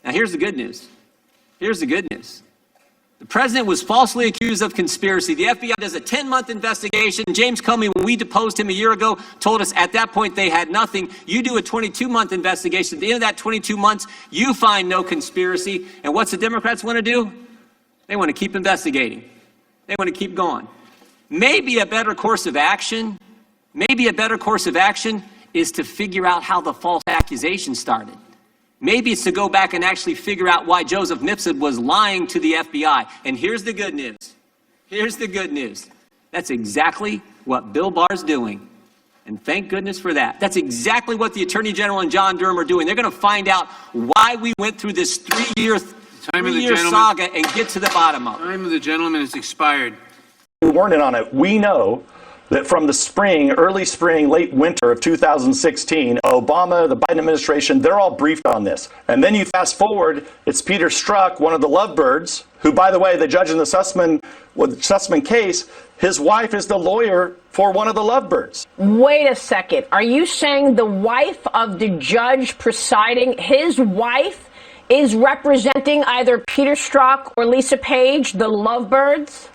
Now, here's the good news. Here's the good news. The president was falsely accused of conspiracy. The FBI does a 10-month investigation. James Comey, when we deposed him a year ago, told us at that point they had nothing. You do a 22-month investigation. At the end of that 22 months, you find no conspiracy. And what's the Democrats want to do? They want to keep investigating. They want to keep going. Maybe a better course of action is to figure out how the false accusation started. Maybe it's to go back and actually figure out why Joseph Mifsud was lying to the FBI. And here's the good news. Here's the good news. That's exactly what Bill Barr's doing. And thank goodness for that. That's exactly what the Attorney General and John Durham are doing. They're going to find out why we went through this three-year saga and get to the bottom of it. Time of the gentleman has expired. We weren't in on it. We know that from the spring, early spring, late winter of 2016, Obama, the Biden administration, they're all briefed on this. And then you fast forward, it's Peter Strzok, one of the lovebirds, who, by the way, the judge in the Sussmann case, his wife is the lawyer for one of the lovebirds. Wait a second. Are you saying the wife of the judge presiding, his wife, is representing either Peter Strzok or Lisa Page, the lovebirds?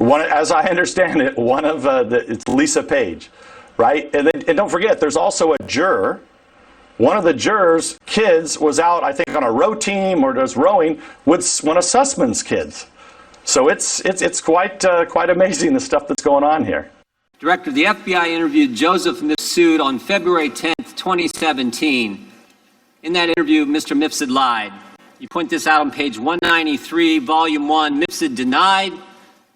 As I understand it, it's Lisa Page, right? And don't forget, there's also a juror. One of the jurors' kids was out, I think, on a row team or just rowing with one of Sussman's kids. So it's quite amazing the stuff that's going on here. Director, the FBI interviewed Joseph Mifsud on February 10th, 2017. In that interview, Mr. Mifsud lied. You point this out on page 193, volume 1. Mifsud denied.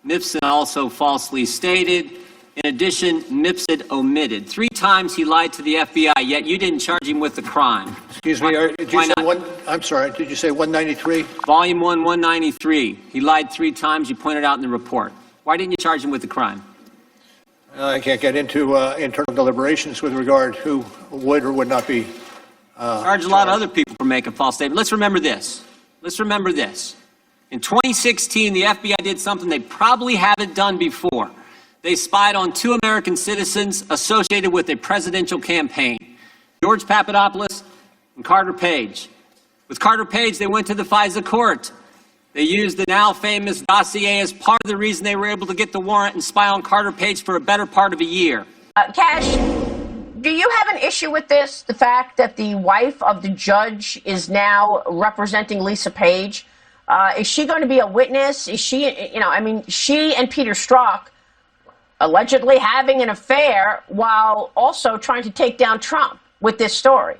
Mifsud also falsely stated. In addition, Mifsud omitted. 3 times he lied to the FBI, yet you didn't charge him with the crime. Excuse me, did you say I'm sorry, did you say 193? Volume 1, 193. He lied 3 times. You pointed out in the report. Why didn't you charge him with the crime? I can't get into internal deliberations with regard who would or would not be charged a lot of other people for making false statements. Let's remember this. In 2016, the FBI did something they probably haven't done before. They spied on 2 American citizens associated with a presidential campaign, George Papadopoulos and Carter Page. With Carter Page, they went to the FISA court. They used the now famous dossier as part of the reason they were able to get the warrant and spy on Carter Page for a better part of a year. Cash, do you have an issue with this, the fact that the wife of the judge is now representing Lisa Page? Is she going to be a witness? Is she, she and Peter Strzok allegedly having an affair while also trying to take down Trump with this story?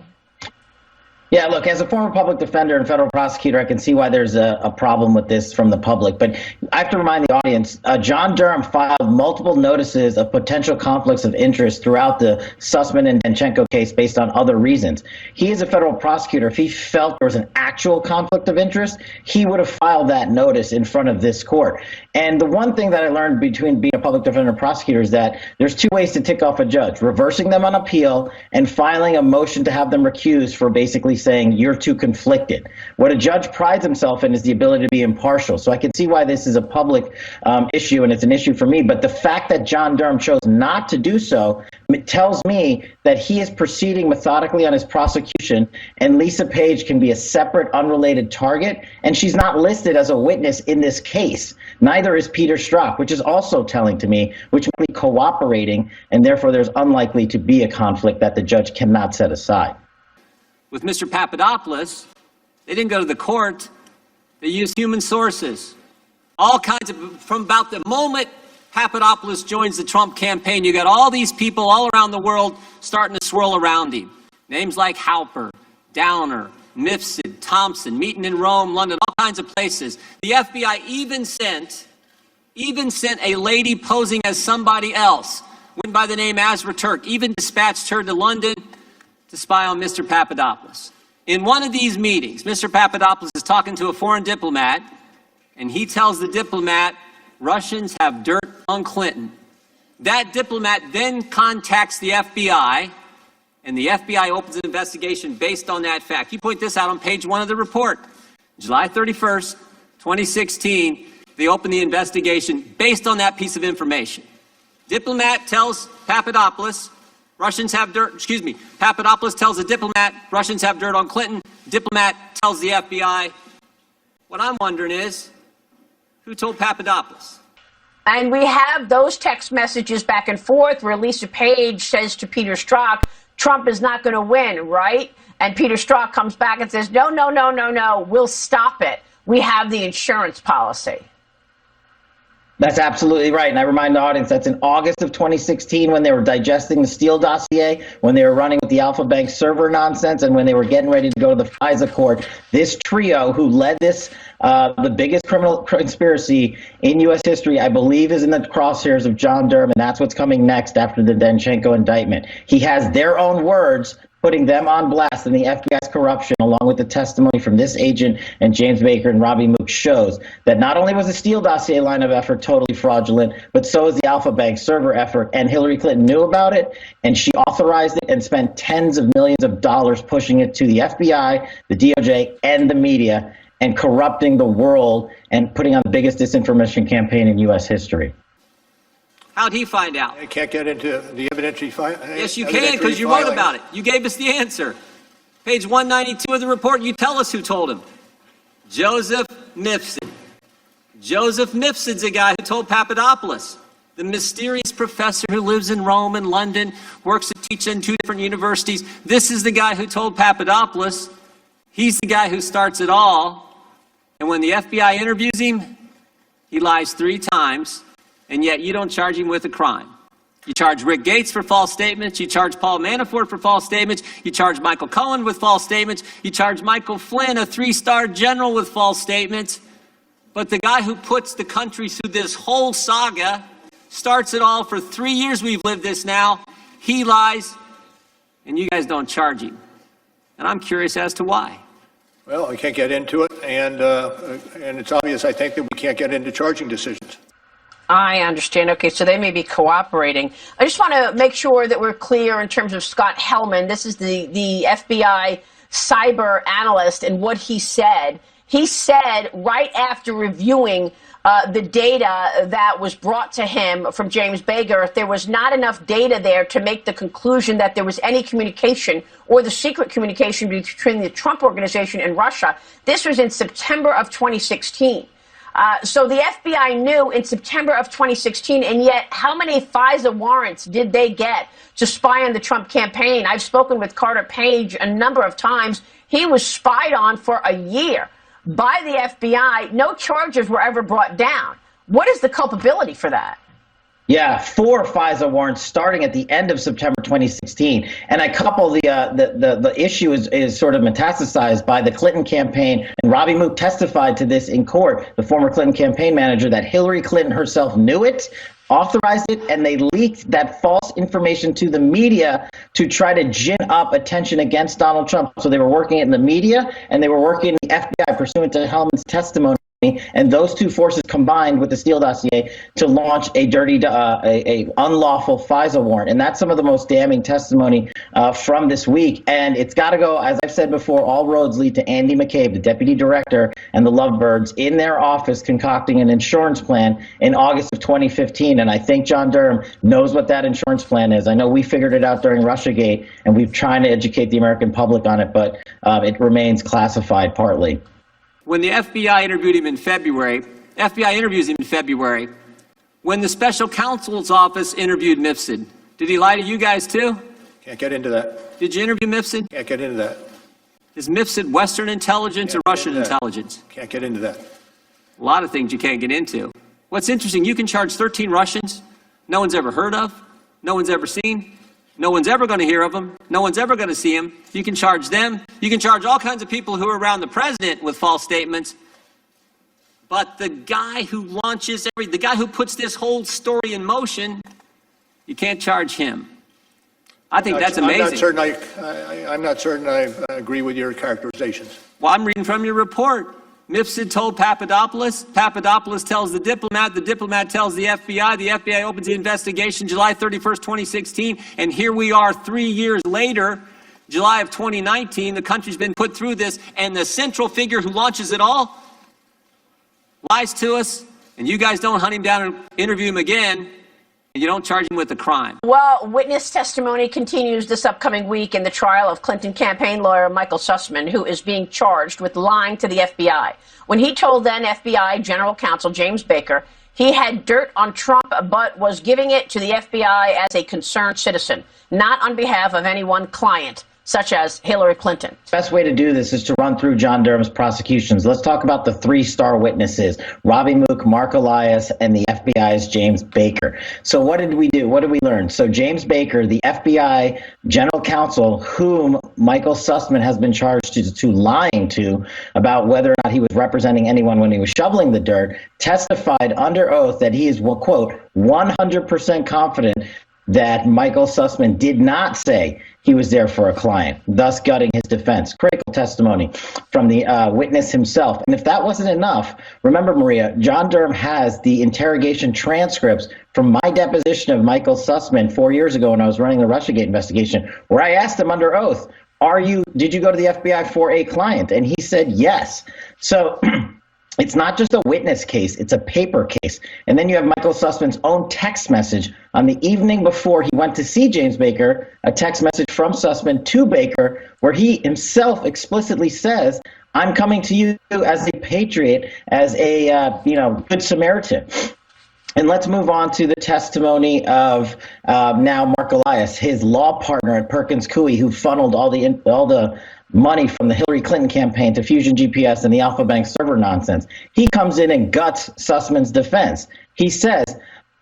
Yeah, look, as a former public defender and federal prosecutor, I can see why there's a problem with this from the public. But I have to remind the audience, John Durham filed multiple notices of potential conflicts of interest throughout the Sussmann and Danchenko case based on other reasons. He is a federal prosecutor. If he felt there was an actual conflict of interest, he would have filed that notice in front of this court. And the one thing that I learned between being a public defender and prosecutor is that there's 2 ways to tick off a judge: reversing them on appeal and filing a motion to have them recused for basically saying you're too conflicted. What a judge prides himself in is the ability to be impartial. So I can see why this is a public issue, and it's an issue for me. But the fact that John Durham chose not to do so tells me that he is proceeding methodically on his prosecution, and Lisa Page can be a separate, unrelated target, and she's not listed as a witness in this case. Neither is Peter Strzok, which is also telling to me, which means cooperating, and therefore there's unlikely to be a conflict that the judge cannot set aside. With Mr. Papadopoulos, they didn't go to the court. They used human sources. All kinds of, from about the moment Papadopoulos joins the Trump campaign, you got all these people all around the world starting to swirl around him. Names like Halper, Downer, Mifsud, Thompson, meeting in Rome, London, all kinds of places. The FBI even sent a lady posing as somebody else, went by the name Azra Turk, even dispatched her to London to spy on Mr. Papadopoulos. In one of these meetings, Mr. Papadopoulos is talking to a foreign diplomat, and he tells the diplomat, Russians have dirt on Clinton. That diplomat then contacts the FBI, and the FBI opens an investigation based on that fact. You point this out on page 1 of the report. July 31st, 2016, they open the investigation based on that piece of information. Diplomat tells Papadopoulos, Papadopoulos tells the diplomat, Russians have dirt on Clinton. Diplomat tells the FBI. What I'm wondering is, who told Papadopoulos? And we have those text messages back and forth where Lisa Page says to Peter Strzok, Trump is not going to win, right? And Peter Strzok comes back and says, no, no, no, no, no, we'll stop it. We have the insurance policy. That's absolutely right. And I remind the audience that's in August of 2016 when they were digesting the Steele dossier, when they were running with the Alpha Bank server nonsense, and when they were getting ready to go to the FISA court. This trio who led this, the biggest criminal conspiracy in U.S. history, I believe, is in the crosshairs of John Durham, and that's what's coming next after the Danchenko indictment. He has their own words putting them on blast, and the FBI's corruption, along with the testimony from this agent and James Baker and Robbie Mook, shows that not only was the Steele dossier line of effort totally fraudulent, but so is the Alpha Bank server effort. And Hillary Clinton knew about it, and she authorized it and spent tens of millions of dollars pushing it to the FBI, the DOJ, and the media, and corrupting the world and putting on the biggest disinformation campaign in U.S. history. How'd he find out? I can't get into the evidentiary. Yes, you can, because you wrote about it. You gave us the answer. Page 192 of the report, you tell us who told him. Joseph Mifsud. Joseph Mifsud's the guy who told Papadopoulos, the mysterious professor who lives in Rome and London, works to teach in 2 different universities. This is the guy who told Papadopoulos. He's the guy who starts it all. And when the FBI interviews him, he lies 3 times. And yet you don't charge him with a crime. You charge Rick Gates for false statements. You charge Paul Manafort for false statements. You charge Michael Cohen with false statements. You charge Michael Flynn, a 3-star general, with false statements. But the guy who puts the country through this whole saga, starts it all for 3 years we've lived this now, he lies, and you guys don't charge him. And I'm curious as to why. Well, I can't get into it, and it's obvious, I think, that we can't get into charging decisions. I understand. Okay, so they may be cooperating. I just want to make sure that we're clear in terms of Scott Hellman. This is the FBI cyber analyst, and what he said. He said right after reviewing the data that was brought to him from James Baker, there was not enough data there to make the conclusion that there was any communication or the secret communication between the Trump organization and Russia. This was in September of 2016. So the FBI knew in September of 2016, and yet how many FISA warrants did they get to spy on the Trump campaign? I've spoken with Carter Page a number of times. He was spied on for a year by the FBI. No charges were ever brought down. What is the culpability for that? Yeah, 4 FISA warrants starting at the end of September 2016. And I couple the issue is sort of metastasized by the Clinton campaign. And Robbie Mook testified to this in court, the former Clinton campaign manager, that Hillary Clinton herself knew it, authorized it, and they leaked that false information to the media to try to gin up attention against Donald Trump. So they were working in the media and they were working in the FBI pursuant to Hellman's testimony. And those 2 forces combined with the Steele dossier to launch a unlawful FISA warrant. And that's some of the most damning testimony from this week. And it's got to go, as I've said before, all roads lead to Andy McCabe, the deputy director, and the Lovebirds in their office concocting an insurance plan in August of 2015. And I think John Durham knows what that insurance plan is. I know we figured it out during Russiagate, and we've tried to educate the American public on it, but it remains classified partly. When the FBI interviewed him in February, FBI interviews him in February. When the special counsel's office interviewed Mifsud, did he lie to you guys too? Can't get into that. Did you interview Mifsud? Can't get into that. Is Mifsud Western intelligence or Russian intelligence? Can't get into that. A lot of things you can't get into. What's interesting, you can charge 13 Russians no one's ever heard of, no one's ever seen, no one's ever going to hear of them, no one's ever going to see them. You can charge them. You can charge all kinds of people who are around the president with false statements. But the guy who launches the guy who puts this whole story in motion, you can't charge him. I think that's amazing. I'm not certain I agree with your characterizations. Well, I'm reading from your report. Mifsud told Papadopoulos. Papadopoulos tells the diplomat tells the FBI opens the investigation July 31st, 2016, and here we are 3 years later, July of 2019, the country's been put through this, and the central figure who launches it all lies to us, and you guys don't hunt him down and interview him again. You don't charge him with a crime. Well, witness testimony continues this upcoming week in the trial of Clinton campaign lawyer Michael Sussmann, who is being charged with lying to the FBI. When he told then FBI General Counsel James Baker he had dirt on Trump, but was giving it to the FBI as a concerned citizen, not on behalf of any one client, such as Hillary Clinton. Best way to do this is to run through John Durham's prosecutions. Let's talk about the three-star witnesses, Robbie Mook, Mark Elias, and the FBI's James Baker. So what did we do? What did we learn? So James Baker, the FBI general counsel, whom Michael Sussmann has been charged to lying to about whether or not he was representing anyone when he was shoveling the dirt, testified under oath that he is, well, quote, 100% confident that Michael Sussmann did not say he was there for a client, thus gutting his defense. Critical testimony from the witness himself. And if that wasn't enough, remember, Maria, John Durham has the interrogation transcripts from my deposition of Michael Sussmann 4 years ago when I was running the Russiagate investigation, where I asked him under oath, did you go to the FBI for a client? And he said yes. So it's not just a witness case, it's a paper case. And then you have Michael Sussmann's own text message on the evening before he went to see James Baker, a text message from Sussmann to Baker, where he himself explicitly says, I'm coming to you as a patriot, as a good Samaritan. And let's move on to the testimony of now Mark Elias, his law partner at Perkins Coie, who funneled all the money from the Hillary Clinton campaign to Fusion GPS and the Alpha Bank server nonsense. He comes in and guts Sussmann's defense. He says,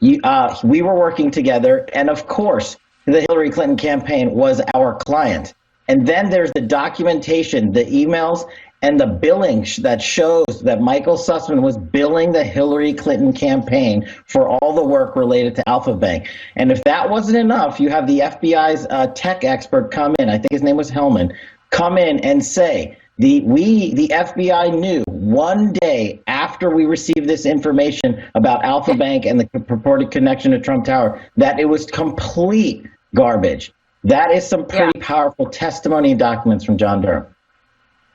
we were working together, and of course, the Hillary Clinton campaign was our client. And then there's the documentation, the emails, and the billing that shows that Michael Sussmann was billing the Hillary Clinton campaign for all the work related to Alpha Bank. And if that wasn't enough, you have the FBI's tech expert come in, I think his name was Hellman, come in and say, the FBI knew one day after we received this information about Alpha Bank and the purported connection to Trump Tower that it was complete garbage. That is some pretty powerful testimony and documents from John Durham.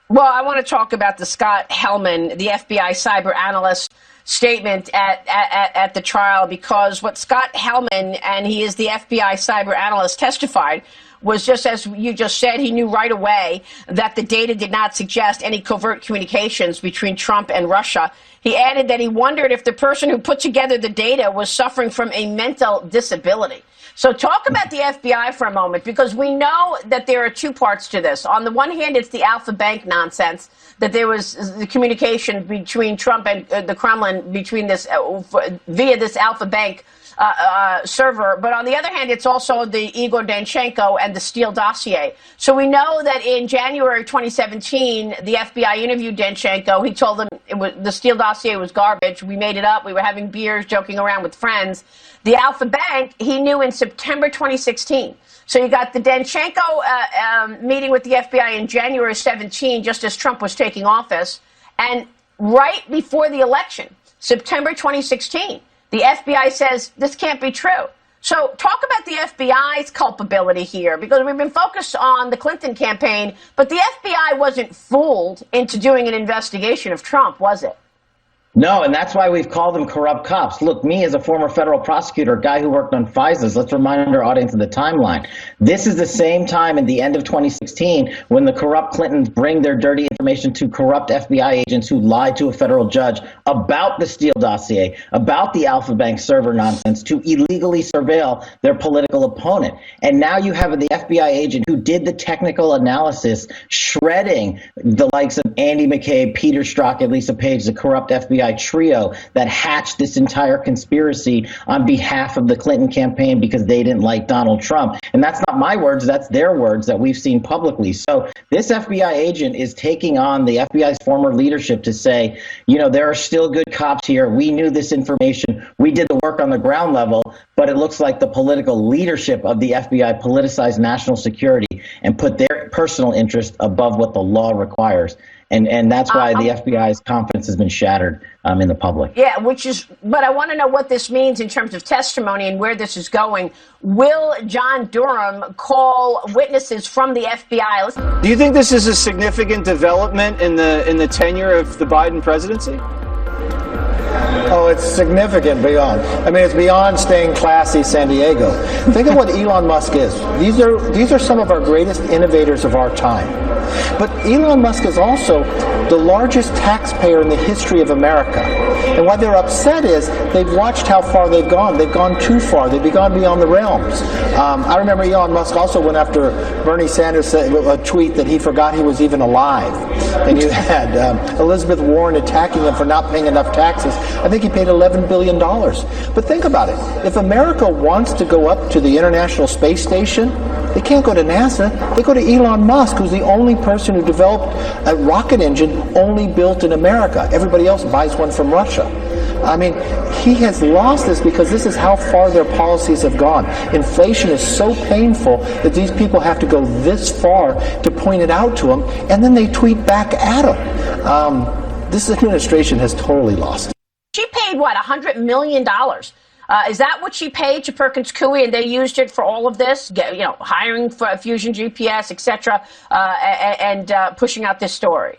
Well, I want to talk about the Scott Hellman, the FBI cyber analyst, statement at the trial, because what Scott Hellman, and he is the FBI cyber analyst, testified was just as you just said. He knew right away that the data did not suggest any covert communications between Trump and Russia. He added that he wondered if the person who put together the data was suffering from a mental disability. So talk about the FBI for a moment, because we know that there are two parts to this. On the one hand, it's the Alpha Bank nonsense, that there was the communication between Trump and the Kremlin between this via this Alpha Bank server. But on the other hand, it's also the Igor Danchenko and the Steele dossier. So we know that in January 2017, the FBI interviewed Danchenko. He told them the Steele dossier was garbage. We made it up. We were having beers, joking around with friends. The Alpha Bank, he knew in September 2016. So you got the Danchenko meeting with the FBI in January 17, just as Trump was taking office. And right before the election, September 2016, the FBI says this can't be true. So talk about the FBI's culpability here, because we've been focused on the Clinton campaign, but the FBI wasn't fooled into doing an investigation of Trump, was it? No, and that's why we've called them corrupt cops. Look, me as a former federal prosecutor, a guy who worked on FISAs, let's remind our audience of the timeline. This is the same time in the end of 2016 when the corrupt Clintons bring their dirty information to corrupt FBI agents who lied to a federal judge about the Steele dossier, about the Alpha Bank server nonsense, to illegally surveil their political opponent. And now you have the FBI agent who did the technical analysis, shredding the likes of Andy McCabe, Peter Strzok, and Lisa Page, the corrupt FBI trio that hatched this entire conspiracy on behalf of the Clinton campaign because they didn't like Donald Trump. And that's not my words, that's their words that we've seen publicly. So this FBI agent is taking on the FBI's former leadership to say, you know, there are still good cops here. We knew this information. We did the work on the ground level, but it looks like the political leadership of the FBI politicized national security and put their personal interest above what the law requires. And that's why the FBI's confidence has been shattered in the public. Yeah, but I want to know what this means in terms of testimony and where this is going. Will John Durham call witnesses from the FBI? Do you think this is a significant development in the tenure of the Biden presidency? Oh, it's significant beyond. I mean, it's beyond staying classy San Diego. Think of what Elon Musk is. These are some of our greatest innovators of our time. But Elon Musk is also the largest taxpayer in the history of America. And why they're upset is they've watched how far they've gone. They've gone too far. They've gone beyond the realms. I remember Elon Musk also went after Bernie Sanders said a tweet that he forgot he was even alive. And you had Elizabeth Warren attacking him for not paying enough taxes. I think he paid $11 billion. But think about it. If America wants to go up to the International Space Station, they can't go to NASA. They go to Elon Musk, who's the only person who developed a rocket engine only built in America. Everybody else buys one from Russia. I mean, he has lost this because this is how far their policies have gone. Inflation is so painful that these people have to go this far to point it out to them, and then they tweet back at them. This administration has totally lost it. She paid, what, $100 million? Is that what she paid to Perkins Coie, and they used it for all of this? Hiring for Fusion GPS, etc., and pushing out this story?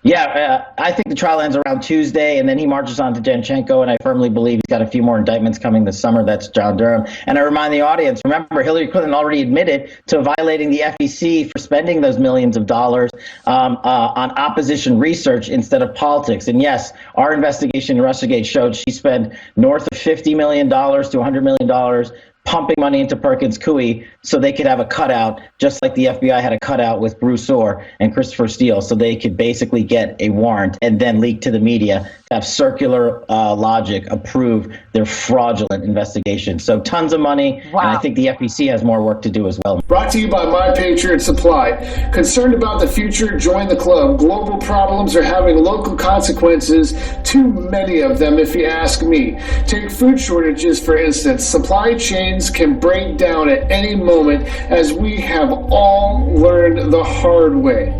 Yeah, I think the trial ends around Tuesday, and then he marches on to Danchenko, and I firmly believe he's got a few more indictments coming this summer. That's John Durham. And I remind the audience, remember, Hillary Clinton already admitted to violating the FEC for spending those millions of dollars on opposition research instead of politics. And yes, our investigation in Russiagate showed she spent north of $50 million to $100 million pumping money into Perkins Coie so they could have a cutout, just like the FBI had a cutout with Bruce Orr and Christopher Steele, so they could basically get a warrant and then leak to the media to have circular logic approve their fraudulent investigation. So tons of money, wow. And I think the FEC has more work to do as well. Brought to you by My Patriot Supply. Concerned about the future? Join the club. Global problems are having local consequences, too many of them if you ask me. Take food shortages, for instance. Supply chains can break down at any moment, as we have all learned the hard way.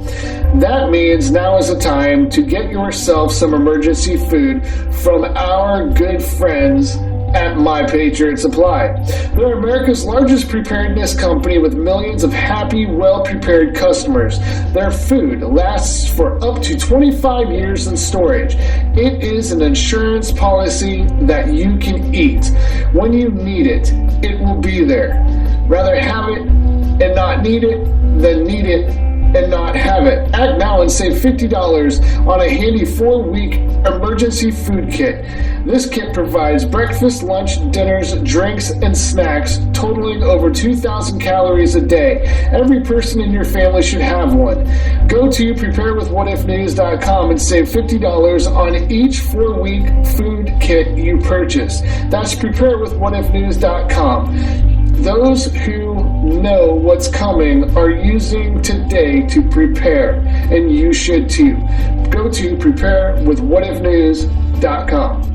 That means now is the time to get yourself some emergency food from our good friends at My Patriot Supply. They're America's largest preparedness company with millions of happy, well-prepared customers. Their food lasts for up to 25 years in storage. It is an insurance policy that you can eat. When you need it, it will be there. Rather have it and not need it than need it and not have it. Act now and save $50 on a handy 4-week emergency food kit. This kit provides breakfast, lunch, dinners, drinks, and snacks totaling over 2,000 calories a day. Every person in your family should have one. Go to preparewithwhatifnews.com and save $50 on each 4-week food kit you purchase. That's preparewithwhatifnews.com. Those who know what's coming are using today to prepare, and you should too. Go to preparewithwhatifnews.com.